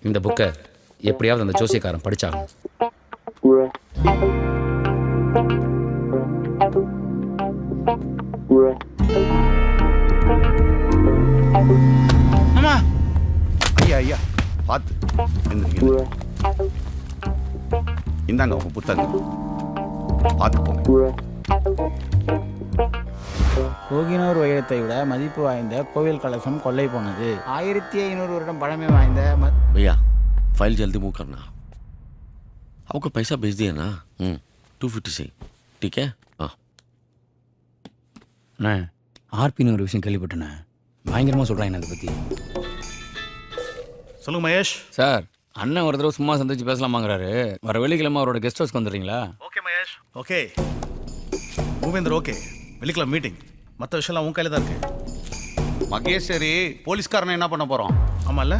இந்த புக்கை எப்படியாவது அந்த ஜோசியக்காரன் படிச்சாங்க. அம்மா ஐயா ஐயா பார்த்து எந்திரிங்க. இந்தாங்க உங்க புத்தகம், பார்த்து போங்க. கோகினூர் வைரத்தை விட மதிப்பு வாய்ந்த கோவில் கலசம் கொள்ளை போனது. 1500 வருடம் பழமை வாய்ந்த भैया फाइल जल्दी मूव करना. आपको पैसा भेज दिया ना. 250 से ठीक है. हाँ அண்ணா, ஆர்பின்னு ஒரு விஷயம் கேள்விப்பட்டேண்ணே. பயங்கரமாக சொல்கிறாங்க அதை பற்றி. சொல்லுங்க மகேஷ். சார், அண்ணன் ஒரு தடவை சும்மா சந்திச்சு பேசலாமாங்கிறாரு. வர வெள்ளிக்கிழமை அவரோட கெஸ்ட் ஹவுஸ்க்கு வந்துடுறீங்களா? ஓகே மகேஷ். ஓகே மூவேந்தர், ஓகே வெள்ளிக்கிழமை மீட்டிங். மற்ற விஷயம்லாம் உன் கையில் தான் இருக்கு. மகேஷ் சரி, போலீஸ்காரனை என்ன பண்ண போகிறோம்? ஆமாம்ல.